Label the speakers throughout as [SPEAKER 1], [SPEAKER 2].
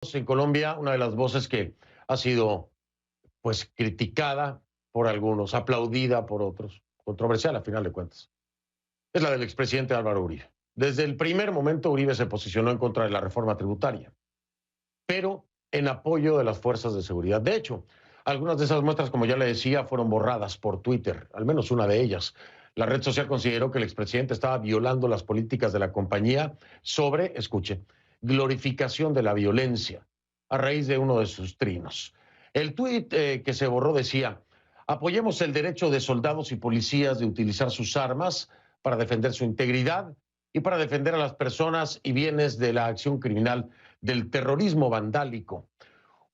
[SPEAKER 1] En Colombia, una de las voces que ha sido pues criticada por algunos, aplaudida por otros, controversial a final de cuentas, es la del expresidente Álvaro Uribe. Desde el primer momento Uribe se posicionó en contra de la reforma tributaria, pero en apoyo de las fuerzas de seguridad. De hecho, algunas de esas muestras, como ya le decía, fueron borradas por Twitter, al menos una de ellas. La red social consideró que el expresidente estaba violando las políticas de la compañía sobre, escuche, glorificación de la violencia a raíz de uno de sus trinos. El tuit que se borró decía: apoyemos el derecho de soldados y policías de utilizar sus armas para defender su integridad y para defender a las personas y bienes de la acción criminal del terrorismo vandálico.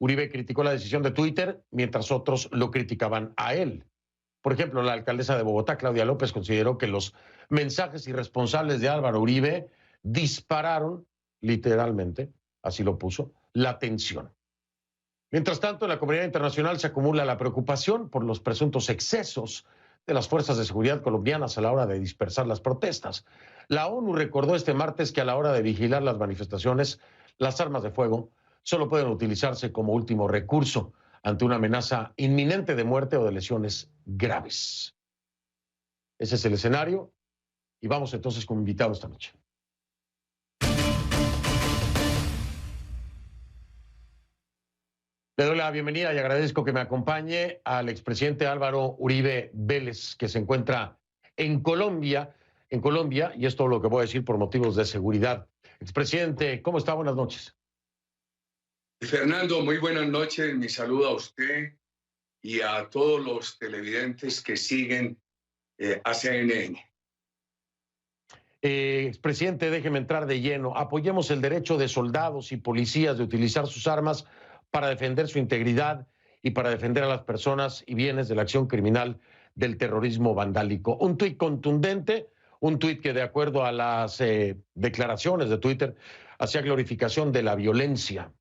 [SPEAKER 1] Uribe criticó la decisión de Twitter mientras otros lo criticaban a él. Por ejemplo, la alcaldesa de Bogotá, Claudia López, consideró que los mensajes irresponsables de Álvaro Uribe dispararon, literalmente, así lo puso, la tensión. Mientras tanto, en la comunidad internacional se acumula la preocupación por los presuntos excesos de las fuerzas de seguridad colombianas a la hora de dispersar las protestas. La ONU recordó este martes que a la hora de vigilar las manifestaciones, las armas de fuego solo pueden utilizarse como último recurso ante una amenaza inminente de muerte o de lesiones graves. Ese es el escenario y vamos entonces con invitado esta noche. Le doy la bienvenida y agradezco que me acompañe al expresidente Álvaro Uribe Vélez, que se encuentra en Colombia, y es todo lo que voy a decir por motivos de seguridad. Expresidente, ¿cómo está? Buenas noches.
[SPEAKER 2] Fernando, muy buenas noches. Mi saludo a usted y a todos los televidentes que siguen a CNN.
[SPEAKER 1] Expresidente, déjeme entrar de lleno. Apoyemos el derecho de soldados y policías de utilizar sus armas para defender su integridad y para defender a las personas y bienes de la acción criminal del terrorismo vandálico. Un tuit contundente, un tuit que de acuerdo a las declaraciones de Twitter hacía glorificación de la violencia.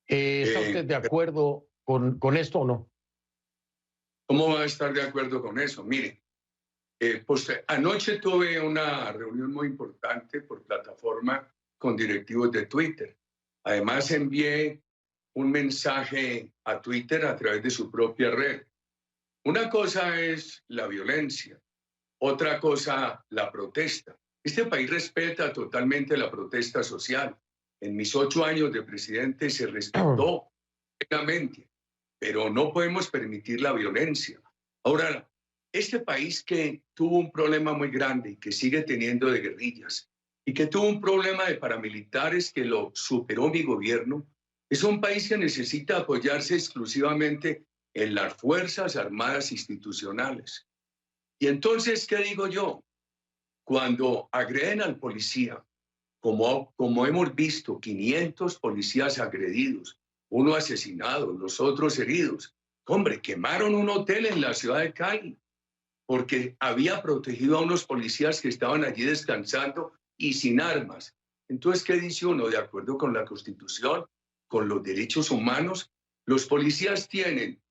[SPEAKER 1] ¿Está usted de acuerdo con esto o no?
[SPEAKER 2] ¿Cómo va a estar de acuerdo con eso? Mire, pues anoche tuve una reunión muy importante por plataforma con directivos de Twitter. Además envié un mensaje a Twitter a través de su propia red. Una cosa es la violencia, otra cosa la protesta. Este país respeta totalmente la protesta social. En mis 8 años de presidente se respetó plenamente, pero no podemos permitir la violencia. Ahora, este país que tuvo un problema muy grande y que sigue teniendo de guerrillas y que tuvo un problema de paramilitares que lo superó mi gobierno, es un país que necesita apoyarse exclusivamente en las Fuerzas Armadas institucionales. Y entonces, ¿qué digo yo? Cuando agreden al policía, como hemos visto, 500 policías agredidos, uno asesinado, los otros heridos. Hombre, quemaron un hotel en la ciudad de Cali porque había protegido a unos policías que estaban allí descansando y sin armas. Entonces, ¿qué dice uno? De acuerdo con la Constitución, con los derechos humanos, los policías tienen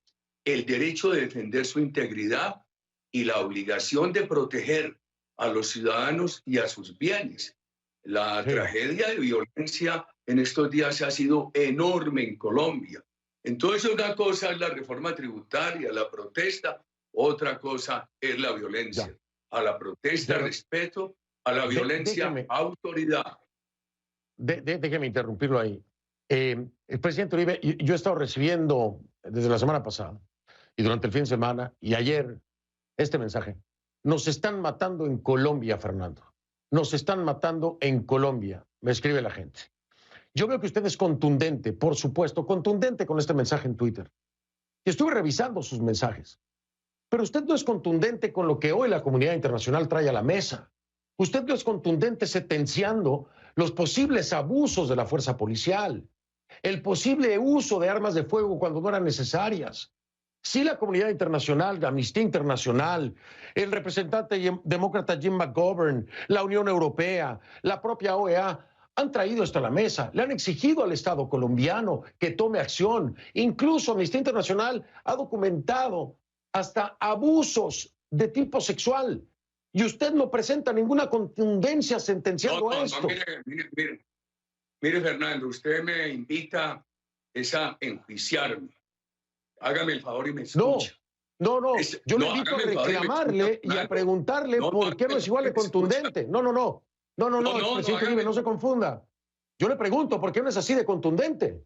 [SPEAKER 2] el derecho de defender su integridad y la obligación de proteger a los ciudadanos y a sus bienes. La tragedia de violencia en estos días ha sido enorme en Colombia. Entonces, una cosa es la reforma tributaria, la protesta, otra cosa es la violencia. A la protesta, respeto, a la violencia, autoridad.
[SPEAKER 1] Déjeme interrumpirlo ahí. El presidente Uribe, yo he estado recibiendo desde la semana pasada y durante el fin de semana y ayer este mensaje. Nos están matando en Colombia, Fernando. Nos están matando en Colombia, me escribe la gente. Yo veo que usted es contundente, por supuesto, contundente con este mensaje en Twitter. Y estuve revisando sus mensajes. Pero usted no es contundente con lo que hoy la comunidad internacional trae a la mesa. Usted no es contundente sentenciando los posibles abusos de la fuerza policial, el posible uso de armas de fuego cuando no eran necesarias. Sí, la comunidad internacional, Amnistía Internacional, el representante demócrata Jim McGovern, la Unión Europea, la propia OEA, han traído esto a la mesa, le han exigido al Estado colombiano que tome acción. Incluso Amnistía Internacional ha documentado hasta abusos de tipo sexual. Y usted no presenta ninguna contundencia sentenciando esto.
[SPEAKER 2] Mire. Mire, Fernando, usted me invita a enjuiciarme. Hágame el favor y me escucha.
[SPEAKER 1] No, yo le invito a reclamarle y a preguntarle por qué no es igual de contundente. No, expresidente Uribe, no se confunda. Yo le pregunto por qué no es así de contundente.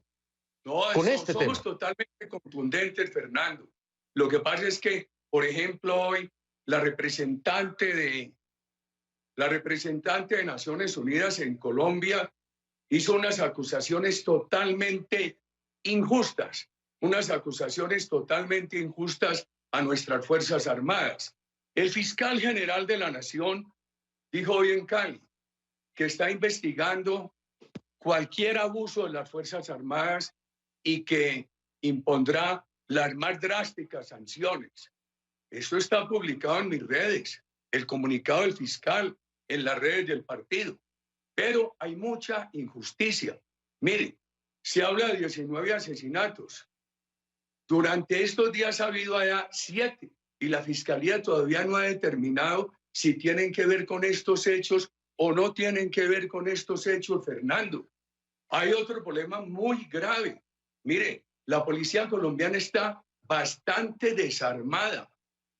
[SPEAKER 2] No, somos totalmente contundentes, Fernando. Lo que pasa es que, por ejemplo, hoy la representante de Naciones Unidas en Colombia hizo unas acusaciones totalmente injustas, a nuestras Fuerzas Armadas. El fiscal general de la Nación dijo hoy en Cali que está investigando cualquier abuso de las Fuerzas Armadas y que impondrá las más drásticas sanciones. Eso está publicado en mis redes, el comunicado del fiscal en las redes del partido. Pero hay mucha injusticia. Mire, se habla de 19 asesinatos. Durante estos días ha habido allá 7 y la Fiscalía todavía no ha determinado si tienen que ver con estos hechos o no tienen que ver con estos hechos, Fernando. Hay otro problema muy grave. Mire, la policía colombiana está bastante desarmada.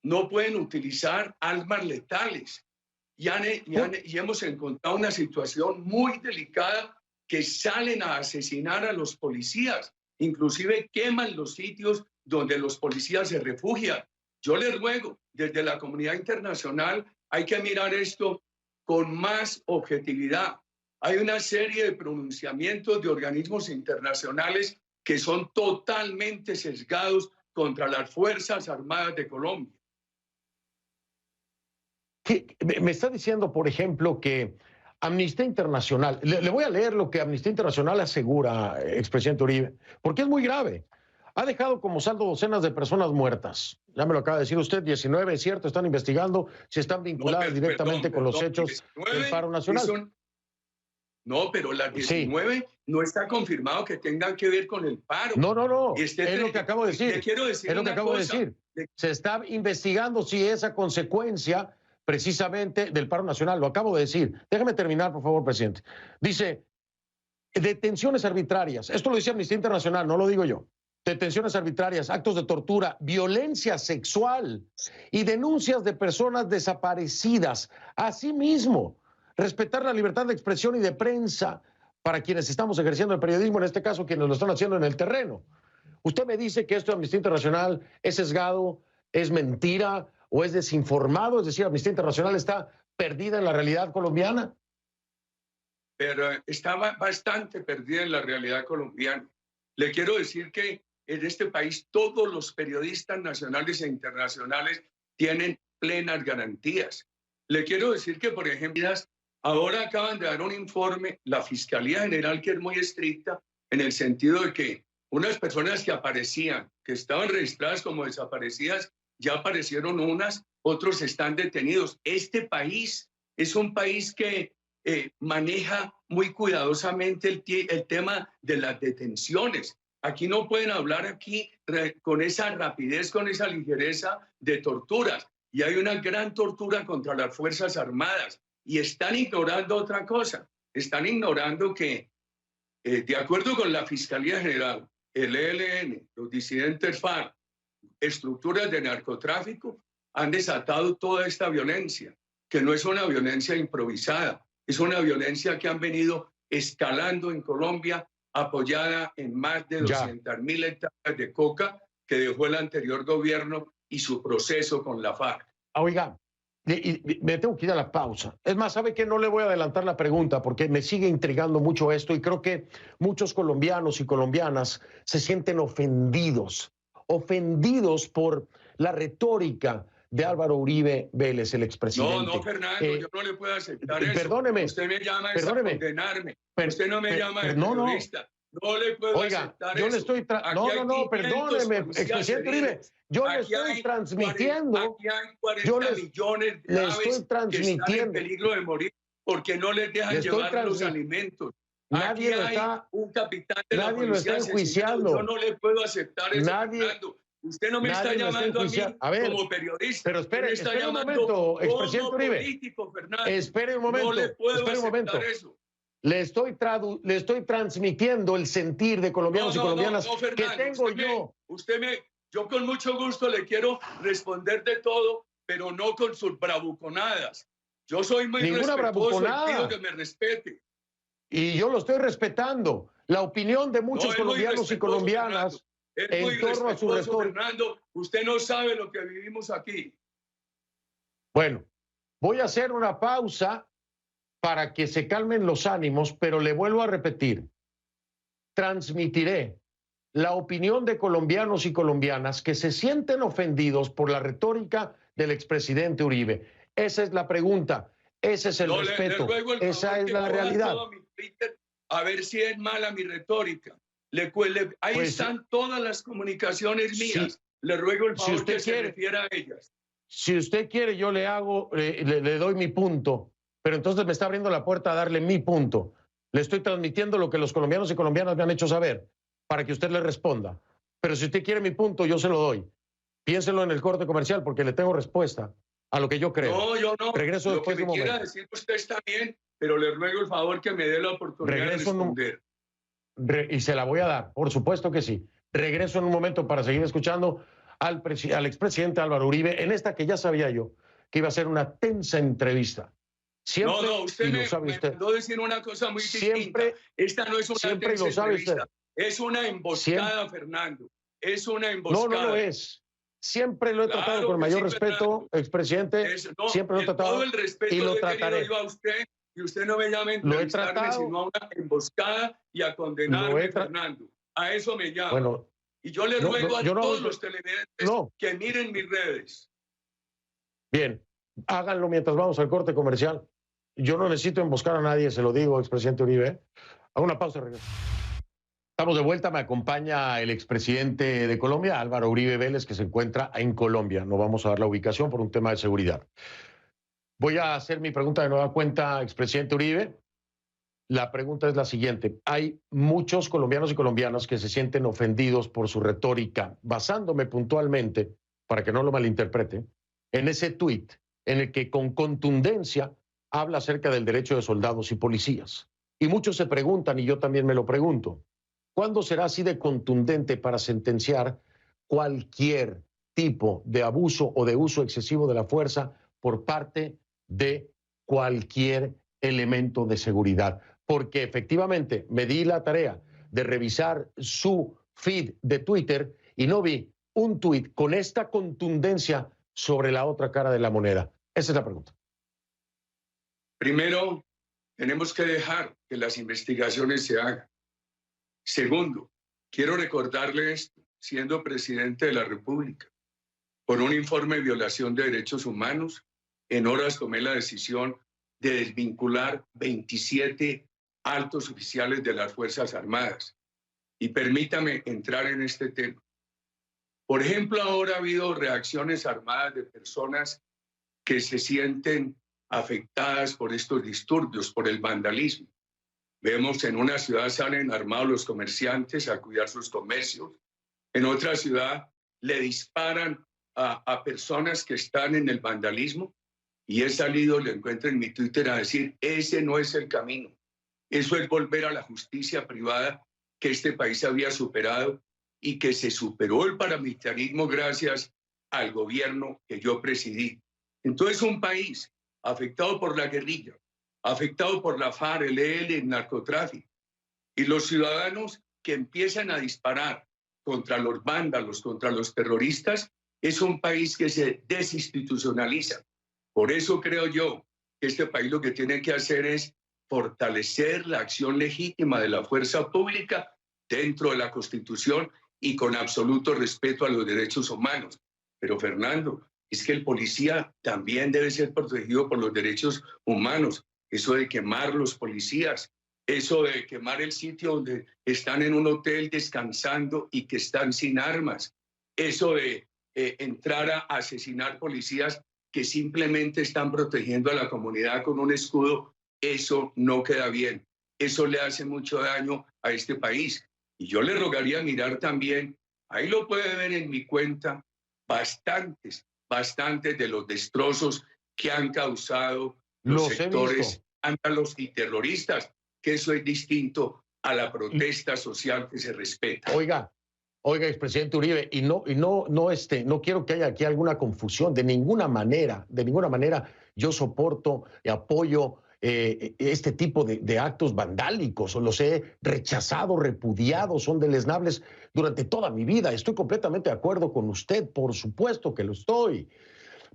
[SPEAKER 2] No pueden utilizar armas letales. Y hemos encontrado una situación muy delicada que salen a asesinar a los policías. Inclusive queman los sitios donde los policías se refugian. Yo les ruego, desde la comunidad internacional, hay que mirar esto con más objetividad. Hay una serie de pronunciamientos de organismos internacionales que son totalmente sesgados contra las Fuerzas Armadas de Colombia.
[SPEAKER 1] Me está diciendo, por ejemplo, que Amnistía Internacional, le voy a leer lo que Amnistía Internacional asegura, expresidente Uribe, porque es muy grave. Ha dejado como saldo docenas de personas muertas. Ya me lo acaba de decir usted, 19, es cierto, están investigando si están vinculadas directamente con los hechos del paro nacional.
[SPEAKER 2] No, pero las 19 no está confirmado que tengan que ver con el paro.
[SPEAKER 1] No, es lo que acabo de decir. Es lo que acabo de decir. Se está investigando si esa consecuencia precisamente del paro nacional, lo acabo de decir. Déjame terminar, por favor, presidente. Dice, detenciones arbitrarias, esto lo dice Amnistía Internacional, no lo digo yo. Detenciones arbitrarias, actos de tortura, violencia sexual y denuncias de personas desaparecidas. Asimismo, respetar la libertad de expresión y de prensa para quienes estamos ejerciendo el periodismo, en este caso quienes lo están haciendo en el terreno. Usted me dice que esto de Amnistía Internacional es sesgado, es mentira o es desinformado, es decir, Amnistía Internacional está perdida en la realidad colombiana.
[SPEAKER 2] Pero estaba bastante perdida en la realidad colombiana. Le quiero decir que en este país todos los periodistas nacionales e internacionales tienen plenas garantías. Le quiero decir que, por ejemplo, ahora acaban de dar un informe, la Fiscalía General, que es muy estricta, en el sentido de que unas personas que aparecían, que estaban registradas como desaparecidas, ya aparecieron unas, otros están detenidos. Este país es un país que maneja muy cuidadosamente el tema de las detenciones. Aquí no pueden hablar con esa rapidez, con esa ligereza de torturas. Y hay una gran tortura contra las Fuerzas Armadas. Y están ignorando otra cosa. Están ignorando que, de acuerdo con la Fiscalía General, el ELN, los disidentes FARC, estructuras de narcotráfico, han desatado toda esta violencia, que no es una violencia improvisada, es una violencia que han venido escalando en Colombia, apoyada en más de 200.000 hectáreas de coca que dejó el anterior gobierno y su proceso con la FARC.
[SPEAKER 1] Oiga, me tengo que ir a la pausa. Es más, ¿sabe qué? No le voy a adelantar la pregunta porque me sigue intrigando mucho esto y creo que muchos colombianos y colombianas se sienten ofendidos por la retórica de Álvaro Uribe Vélez, el expresidente.
[SPEAKER 2] No, Fernando, yo no le puedo aceptar eso.
[SPEAKER 1] Perdóneme.
[SPEAKER 2] Usted me llama a condenarme. Usted no me llama de periodista. No le puedo aceptar
[SPEAKER 1] yo
[SPEAKER 2] eso.
[SPEAKER 1] Le estoy perdóneme, expresidente Uribe. Yo le estoy transmitiendo.
[SPEAKER 2] Aquí hay 40 millones de aves que están en peligro de morir porque no les dejan llevar los alimentos.
[SPEAKER 1] Nadie lo está,
[SPEAKER 2] un capitán de la
[SPEAKER 1] policía lo está enjuiciando.
[SPEAKER 2] Yo no le puedo aceptar eso, Fernando. Usted no me está llamando a mí como periodista.
[SPEAKER 1] Pero espere un momento, expresidente Uribe.
[SPEAKER 2] Político, Fernando.
[SPEAKER 1] Espere un momento.
[SPEAKER 2] No le puedo aceptar eso.
[SPEAKER 1] Le estoy transmitiendo el sentir de colombianos y colombianas
[SPEAKER 2] Fernando,
[SPEAKER 1] que tengo yo.
[SPEAKER 2] Yo con mucho gusto le quiero responder de todo, pero no con sus bravuconadas. Yo soy muy respetuoso y pido que me respete.
[SPEAKER 1] Y yo lo estoy respetando. La opinión de muchos colombianos y colombianas en torno a su retórica.
[SPEAKER 2] Fernando, usted no sabe lo que vivimos aquí.
[SPEAKER 1] Bueno, voy a hacer una pausa para que se calmen los ánimos, pero le vuelvo a repetir, transmitiré la opinión de colombianos y colombianas que se sienten ofendidos por la retórica del expresidente Uribe. Esa es la pregunta, ese es el respeto, esa es la realidad.
[SPEAKER 2] A ver si es mala mi retórica. Ahí están todas las comunicaciones mías. Le ruego el favor que se refiera a ellas.
[SPEAKER 1] Si usted quiere, yo le doy mi punto. Pero entonces me está abriendo la puerta a darle mi punto. Le estoy transmitiendo lo que los colombianos y colombianas me han hecho saber para que usted le responda. Pero si usted quiere mi punto, yo se lo doy. Piénselo en el corte comercial porque le tengo respuesta a lo que yo creo.
[SPEAKER 2] No, yo no.
[SPEAKER 1] Regreso después de un momento.
[SPEAKER 2] Lo que me quiera decir usted está bien, pero le ruego el favor que me dé la oportunidad de responder.
[SPEAKER 1] Y se la voy a dar, por supuesto que sí. Regreso en un momento para seguir escuchando al expresidente Álvaro Uribe en esta que ya sabía yo que iba a ser una tensa entrevista. Siempre,
[SPEAKER 2] usted me mandó decir una cosa muy distinta. Esta no es una entrevista, es una emboscada, Fernando. Es una emboscada.
[SPEAKER 1] No lo es. Siempre lo he tratado con el mayor respeto, expresidente. Siempre lo he tratado
[SPEAKER 2] todo el respeto
[SPEAKER 1] y lo trataré.
[SPEAKER 2] Yo a usted, y usted no me llama a entrevistarme, sino a una emboscada y a condenarme, Fernando. A eso me llama.
[SPEAKER 1] Bueno,
[SPEAKER 2] y yo le ruego a todos los televidentes que miren mis redes.
[SPEAKER 1] Bien, háganlo mientras vamos al corte comercial. Yo no necesito emboscar a nadie, se lo digo, expresidente Uribe. Hago una pausa y regreso. Estamos de vuelta, me acompaña el expresidente de Colombia, Álvaro Uribe Vélez, que se encuentra en Colombia. No vamos a dar la ubicación por un tema de seguridad. Voy a hacer mi pregunta de nueva cuenta, expresidente Uribe. La pregunta es la siguiente. Hay muchos colombianos y colombianas que se sienten ofendidos por su retórica, basándome puntualmente, para que no lo malinterprete, en ese tuit en el que con contundencia habla acerca del derecho de soldados y policías. Y muchos se preguntan, y yo también me lo pregunto, ¿cuándo será así de contundente para sentenciar cualquier tipo de abuso o de uso excesivo de la fuerza por parte de cualquier elemento de seguridad? Porque efectivamente me di la tarea de revisar su feed de Twitter y no vi un tuit con esta contundencia sobre la otra cara de la moneda. Esa es la pregunta.
[SPEAKER 2] Primero, tenemos que dejar que las investigaciones se hagan. Segundo, quiero recordarle esto, siendo presidente de la República, por un informe de violación de derechos humanos, en horas tomé la decisión de desvincular 27 altos oficiales de las Fuerzas Armadas. Y permítame entrar en este tema. Por ejemplo, ahora ha habido reacciones armadas de personas que se sienten afectadas por estos disturbios, por el vandalismo. Vemos en una ciudad salen armados los comerciantes a cuidar sus comercios. En otra ciudad le disparan a personas que están en el vandalismo y he salido, le encuentro en mi Twitter a decir, ese no es el camino. Eso es volver a la justicia privada que este país había superado y que se superó el paramilitarismo gracias al gobierno que yo presidí. Entonces un país afectado por la guerrilla, afectado por la FARC, el EL, el narcotráfico, y los ciudadanos que empiezan a disparar contra los vándalos, contra los terroristas, es un país que se desinstitucionaliza. Por eso creo yo que este país lo que tiene que hacer es fortalecer la acción legítima de la fuerza pública dentro de la Constitución y con absoluto respeto a los derechos humanos. Pero Fernando, es que el policía también debe ser protegido por los derechos humanos. Eso de quemar los policías, eso de quemar el sitio donde están en un hotel descansando y que están sin armas, eso de entrar a asesinar policías que simplemente están protegiendo a la comunidad con un escudo, eso no queda bien. Eso le hace mucho daño a este país. Y yo le rogaría mirar también, ahí lo puede ver en mi cuenta, bastantes de los destrozos que han causado los sectores vándalos y terroristas. que eso es distinto a la protesta social que se respeta.
[SPEAKER 1] Oiga, expresidente Uribe, no quiero que haya aquí alguna confusión, de ninguna manera yo soporto y apoyo este tipo de actos vandálicos, los he rechazado, repudiado, son deleznables durante toda mi vida. Estoy completamente de acuerdo con usted, por supuesto que lo estoy,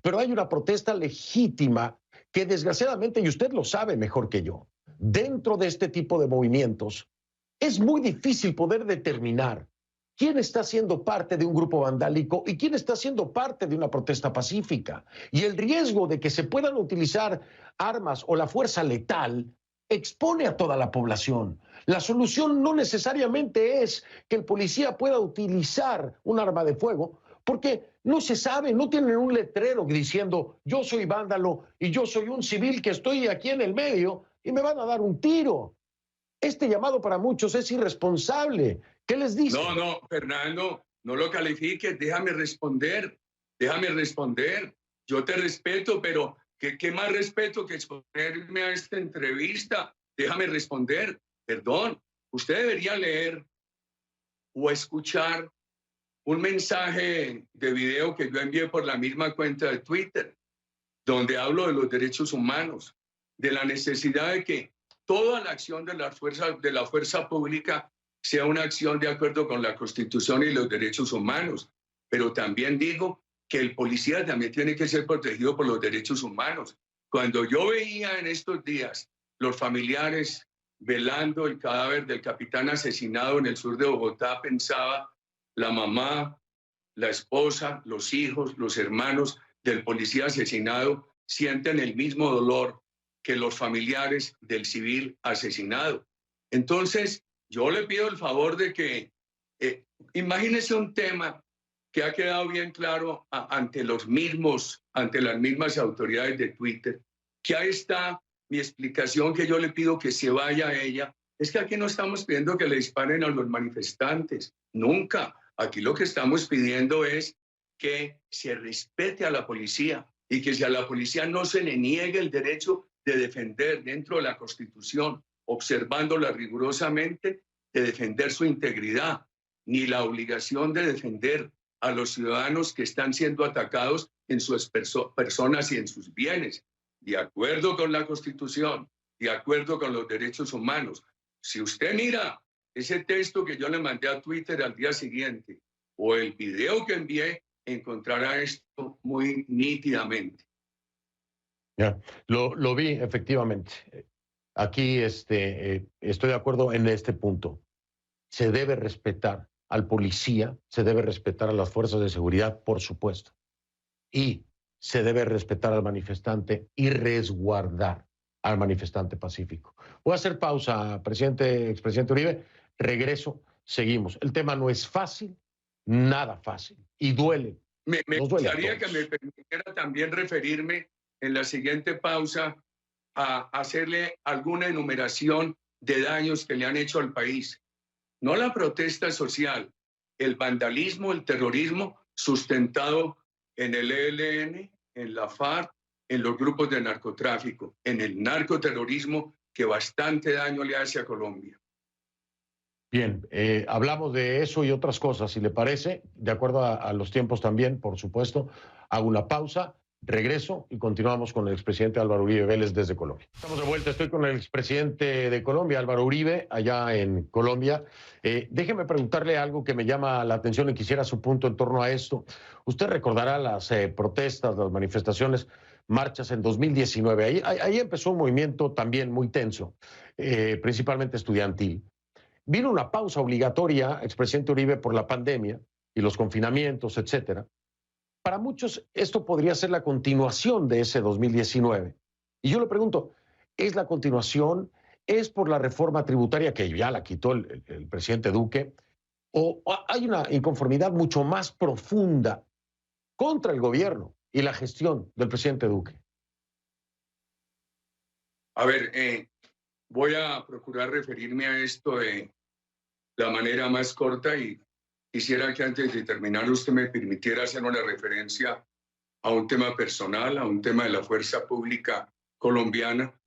[SPEAKER 1] pero hay una protesta legítima que desgraciadamente, y usted lo sabe mejor que yo, dentro de este tipo de movimientos es muy difícil poder determinar quién está siendo parte de un grupo vandálico y quién está siendo parte de una protesta pacífica. Y el riesgo de que se puedan utilizar armas o la fuerza letal expone a toda la población. La solución no necesariamente es que el policía pueda utilizar un arma de fuego, porque no se sabe, no tienen un letrero diciendo yo soy vándalo y yo soy un civil que estoy aquí en el medio y me van a dar un tiro. Este llamado para muchos es irresponsable. ¿Qué les dice?
[SPEAKER 2] No, Fernando, no lo califiques, déjame responder. Yo te respeto, pero ¿qué más respeto que exponerme a esta entrevista? Déjame responder. Perdón, usted debería leer o escuchar un mensaje de video que yo envié por la misma cuenta de Twitter, donde hablo de los derechos humanos, de la necesidad de que toda la acción de la fuerza pública sea una acción de acuerdo con la Constitución y los derechos humanos. Pero también digo que el policía también tiene que ser protegido por los derechos humanos. Cuando yo veía en estos días los familiares velando el cadáver del capitán asesinado en el sur de Bogotá, pensaba la mamá, la esposa, los hijos, los hermanos del policía asesinado sienten el mismo dolor que los familiares del civil asesinado. Entonces, yo le pido el favor de que imagínese un tema que ha quedado bien claro ante las mismas autoridades de Twitter, que ahí está mi explicación, que yo le pido que se vaya a ella. Es que aquí no estamos pidiendo que le disparen a los manifestantes, nunca. Aquí lo que estamos pidiendo es que se respete a la policía y que si a la policía no se le niegue el derecho de defender dentro de la Constitución, observándola rigurosamente, de defender su integridad, ni la obligación de defender a los ciudadanos que están siendo atacados en sus personas y en sus bienes, de acuerdo con la Constitución, de acuerdo con los derechos humanos. Si usted mira ese texto que yo le mandé a Twitter al día siguiente o el video que envié, encontrará esto muy nítidamente.
[SPEAKER 1] Ya, lo vi efectivamente. Aquí estoy de acuerdo en este punto. Se debe respetar al policía, se debe respetar a las fuerzas de seguridad, por supuesto. Y se debe respetar al manifestante y resguardar al manifestante pacífico. Voy a hacer pausa, expresidente Uribe. Regreso, seguimos. El tema no es fácil, nada fácil. Y duele.
[SPEAKER 2] Me gustaría que me permitiera también referirme en la siguiente pausa a hacerle alguna enumeración de daños que le han hecho al país. No la protesta social, el vandalismo, el terrorismo sustentado en el ELN, en la FARC, en los grupos de narcotráfico, en el narcoterrorismo que bastante daño le hace a Colombia.
[SPEAKER 1] Bien, hablamos de eso y otras cosas, si le parece, de acuerdo a los tiempos también, por supuesto. Hago una pausa, regreso y continuamos con el expresidente Álvaro Uribe Vélez desde Colombia. Estamos de vuelta, estoy con el expresidente de Colombia, Álvaro Uribe, allá en Colombia. Déjeme preguntarle algo que me llama la atención y quisiera su punto en torno a esto. Usted recordará las protestas, las manifestaciones, marchas en 2019. Ahí empezó un movimiento también muy tenso, principalmente estudiantil. Vino una pausa obligatoria, expresidente Uribe, por la pandemia y los confinamientos, etcétera. Para muchos esto podría ser la continuación de ese 2019. Y yo le pregunto, ¿es la continuación? ¿Es por la reforma tributaria que ya la quitó el presidente Duque? ¿O hay una inconformidad mucho más profunda contra el gobierno y la gestión del presidente Duque?
[SPEAKER 2] A ver, voy a procurar referirme a esto de la manera más corta y quisiera que antes de terminar usted me permitiera hacer una referencia a un tema personal, a un tema de la fuerza pública colombiana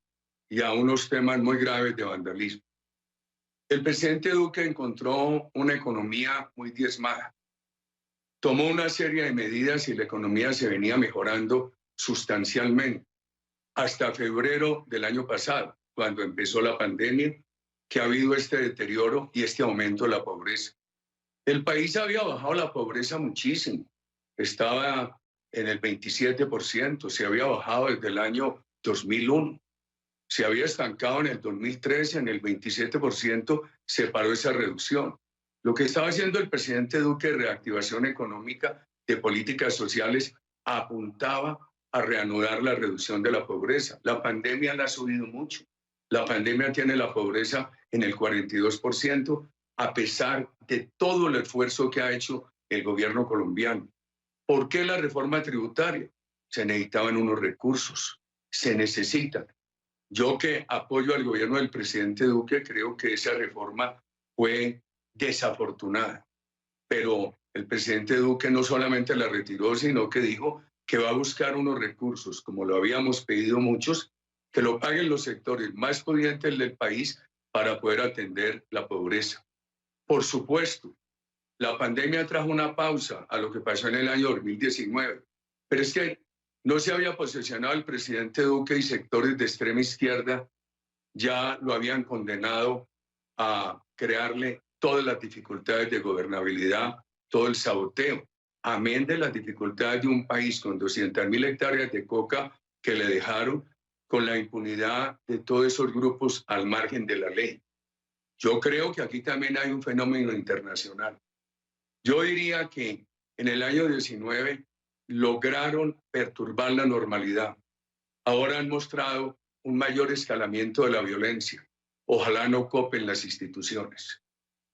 [SPEAKER 2] y a unos temas muy graves de vandalismo. El presidente Duque encontró una economía muy diezmada. Tomó una serie de medidas y la economía se venía mejorando sustancialmente hasta febrero del año pasado, cuando empezó la pandemia, que ha habido este deterioro y este aumento de la pobreza. El país había bajado la pobreza muchísimo. Estaba en el 27%, se había bajado desde el año 2001. Se había estancado en el 2013, en el 27%, se paró esa reducción. Lo que estaba haciendo el presidente Duque de reactivación económica, de políticas sociales, apuntaba a reanudar la reducción de la pobreza. La pandemia la ha subido mucho. La pandemia tiene la pobreza en el 42%, a pesar de todo el esfuerzo que ha hecho el gobierno colombiano. ¿Por qué la reforma tributaria? Se necesitaban unos recursos, se necesitan. Yo que apoyo al gobierno del presidente Duque, creo que esa reforma fue desafortunada. Pero el presidente Duque no solamente la retiró, sino que dijo que va a buscar unos recursos, como lo habíamos pedido muchos, que lo paguen los sectores más pudientes del país para poder atender la pobreza. Por supuesto, la pandemia trajo una pausa a lo que pasó en el año 2019, pero es que no se había posicionado el presidente Duque y sectores de extrema izquierda ya lo habían condenado a crearle todas las dificultades de gobernabilidad, todo el saboteo, amén de las dificultades de un país con 200.000 hectáreas de coca que le dejaron con la impunidad de todos esos grupos al margen de la ley. Yo creo que aquí también hay un fenómeno internacional. Yo diría que en el año 19 lograron perturbar la normalidad. Ahora han mostrado un mayor escalamiento de la violencia. Ojalá no copen las instituciones.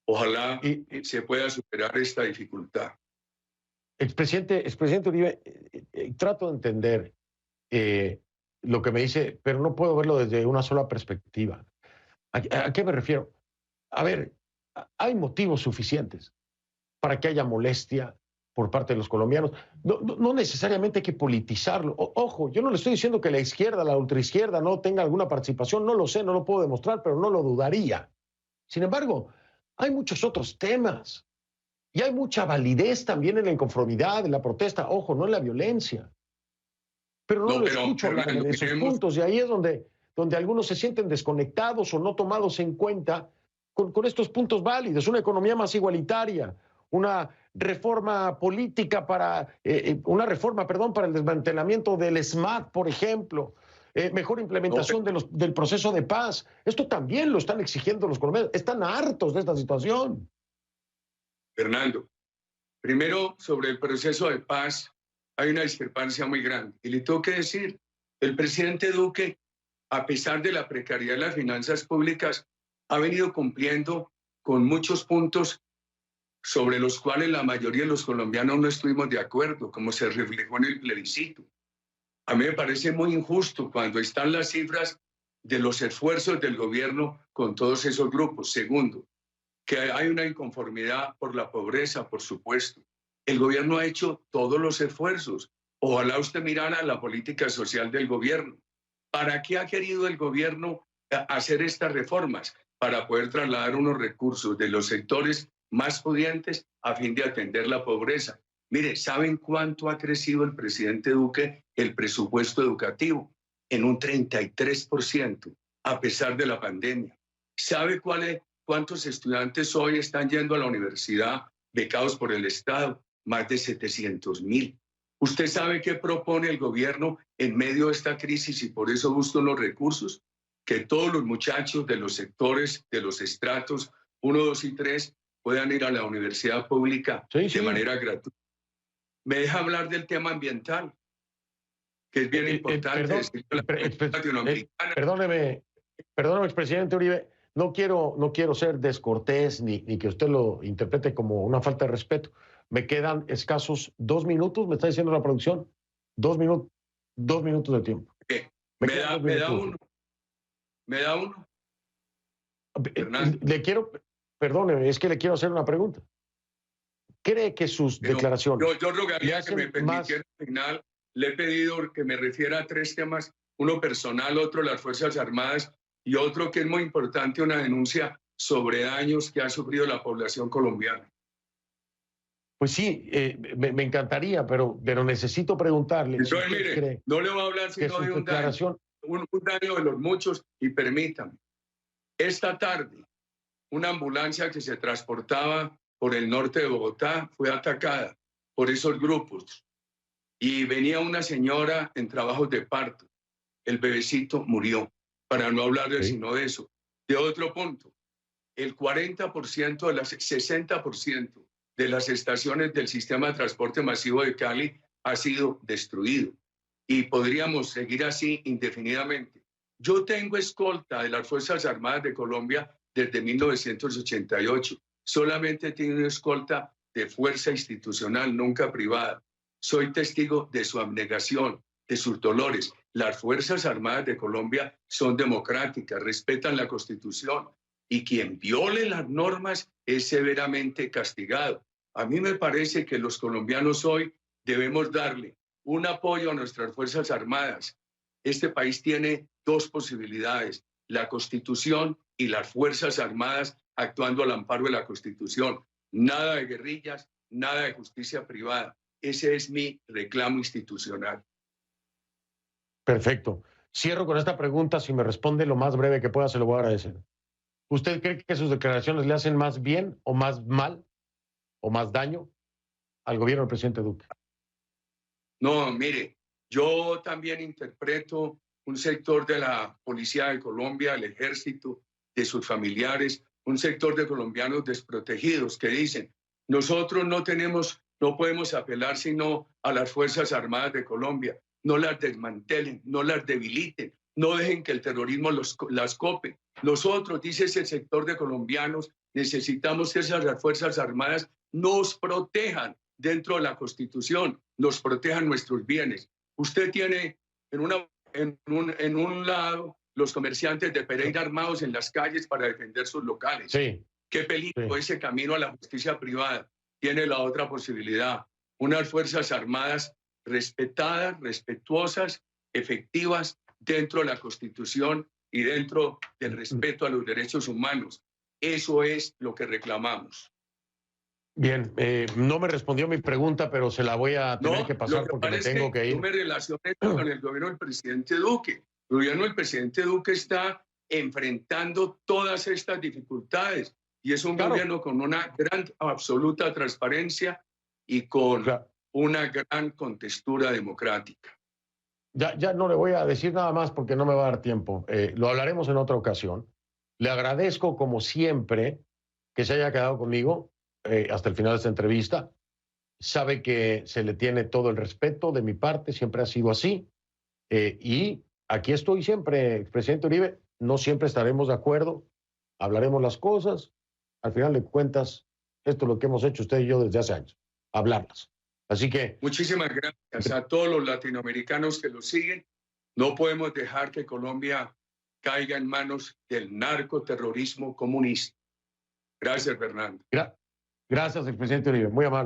[SPEAKER 2] Ojalá se pueda superar esta dificultad.
[SPEAKER 1] Expresidente Uribe, trato de entender lo que me dice, pero no puedo verlo desde una sola perspectiva. ¿A qué me refiero? A ver, hay motivos suficientes para que haya molestia por parte de los colombianos. No necesariamente hay que politizarlo. Ojo, yo no le estoy diciendo que la izquierda, la ultraizquierda no tenga alguna participación, no lo sé, no lo puedo demostrar, pero no lo dudaría. Sin embargo, hay muchos otros temas y hay mucha validez también en la inconformidad, en la protesta, ojo, no en la violencia. Pero no lo escucho hablar de esos puntos y ahí es donde algunos se sienten desconectados o no tomados en cuenta con estos puntos válidos, una economía más igualitaria, una reforma política para el desmantelamiento del SMAT, por ejemplo, mejor implementación del proceso de paz. Esto también lo están exigiendo los colombianos. Están hartos de esta situación.
[SPEAKER 2] Fernando, primero sobre el proceso de paz hay una discrepancia muy grande. Y le tengo que decir, el presidente Duque, a pesar de la precariedad de las finanzas públicas, ha venido cumpliendo con muchos puntos sobre los cuales la mayoría de los colombianos no estuvimos de acuerdo, como se reflejó en el plebiscito. A mí me parece muy injusto cuando están las cifras de los esfuerzos del gobierno con todos esos grupos. Segundo, que hay una inconformidad por la pobreza, por supuesto. El gobierno ha hecho todos los esfuerzos. Ojalá usted mirara la política social del gobierno. ¿Para qué ha querido el gobierno hacer estas reformas? Para poder trasladar unos recursos de los sectores más pudientes a fin de atender la pobreza. Mire, ¿saben cuánto ha crecido el presidente Duque el presupuesto educativo? En un 33%, a pesar de la pandemia. ¿Sabe cuántos estudiantes hoy están yendo a la universidad becados por el Estado? Más de 700.000. ¿Usted sabe qué propone el gobierno en medio de esta crisis y por eso buscan los recursos? Que todos los muchachos de los sectores, de los estratos 1, 2 y 3 puedan ir a la universidad pública de manera gratuita. Me deja hablar del tema ambiental, que es bien importante.
[SPEAKER 1] Perdóneme, expresidente Uribe, no quiero ser descortés ni que usted lo interprete como una falta de respeto. Me quedan escasos 2 minutos, me está diciendo la producción. 2 minutos de tiempo.
[SPEAKER 2] Me da uno.
[SPEAKER 1] Perdóneme, es que le quiero hacer una pregunta. ¿Cree que sus declaraciones...
[SPEAKER 2] Yo rogaría que me permitiera al final, le he pedido que me refiera a 3 temas uno personal, otro las Fuerzas Armadas y otro que es muy importante, una denuncia sobre daños que ha sufrido la población colombiana.
[SPEAKER 1] Pues sí, me encantaría, pero necesito preguntarle.
[SPEAKER 2] Entonces,
[SPEAKER 1] si usted
[SPEAKER 2] mire,
[SPEAKER 1] cree
[SPEAKER 2] no le voy a hablar
[SPEAKER 1] que
[SPEAKER 2] sino
[SPEAKER 1] su
[SPEAKER 2] de un daño,
[SPEAKER 1] declaración...
[SPEAKER 2] un daño de los muchos, y permítame. Esta tarde, una ambulancia que se transportaba por el norte de Bogotá fue atacada por esos grupos y venía una señora en trabajos de parto. El bebecito murió, para no hablar de sino de eso. De otro punto, el 40% de las 60% de las estaciones del sistema de transporte masivo de Cali ha sido destruido y podríamos seguir así indefinidamente. Yo tengo escolta de las Fuerzas Armadas de Colombia desde 1988. Solamente tiene una escolta de fuerza institucional, nunca privada. Soy testigo de su abnegación, de sus dolores. Las Fuerzas Armadas de Colombia son democráticas, respetan la Constitución y quien viole las normas es severamente castigado. A mí me parece que los colombianos hoy debemos darle un apoyo a nuestras Fuerzas Armadas. Este país tiene dos posibilidades, la Constitución y las Fuerzas Armadas actuando al amparo de la Constitución. Nada de guerrillas, nada de justicia privada. Ese es mi reclamo institucional.
[SPEAKER 1] Perfecto. Cierro con esta pregunta. Si me responde lo más breve que pueda, se lo voy a agradecer. ¿Usted cree que sus declaraciones le hacen más bien o más mal o más daño al gobierno del presidente Duque?
[SPEAKER 2] No, mire, yo también interpreto un sector de la Policía de Colombia, el Ejército, de sus familiares, un sector de colombianos desprotegidos que dicen, nosotros no podemos apelar sino a las Fuerzas Armadas de Colombia, no las desmantelen, no las debiliten, no dejen que el terrorismo las cope. Nosotros, dice ese sector de colombianos, necesitamos que esas Fuerzas Armadas nos protejan dentro de la Constitución, nos protejan nuestros bienes. Usted tiene en un lado los comerciantes de Pereira armados en las calles para defender sus locales.
[SPEAKER 1] Sí.
[SPEAKER 2] Qué peligro ese camino a la justicia privada. Tiene la otra posibilidad, unas Fuerzas Armadas respetadas, respetuosas, efectivas dentro de la Constitución y dentro del respeto a los derechos humanos. Eso es lo que reclamamos.
[SPEAKER 1] Bien, no me respondió mi pregunta, pero se la voy a tener que pasar porque me tengo que ir.
[SPEAKER 2] Yo me relacioné con el gobierno del presidente Duque. El gobierno del presidente Duque está enfrentando todas estas dificultades y es un gobierno con una gran absoluta transparencia y con una gran contextura democrática.
[SPEAKER 1] Ya no le voy a decir nada más porque no me va a dar tiempo. Lo hablaremos en otra ocasión. Le agradezco, como siempre, que se haya quedado conmigo hasta el final de esta entrevista. Sabe que se le tiene todo el respeto de mi parte, siempre ha sido así. Y aquí estoy siempre, expresidente Uribe. No siempre estaremos de acuerdo, hablaremos las cosas. Al final de cuentas, esto es lo que hemos hecho usted y yo desde hace años, hablarlas. Así que...
[SPEAKER 2] Muchísimas gracias a todos los latinoamericanos que lo siguen. No podemos dejar que Colombia caiga en manos del narcoterrorismo comunista. Gracias, Fernando.
[SPEAKER 1] Gracias, expresidente Uribe. Muy amable.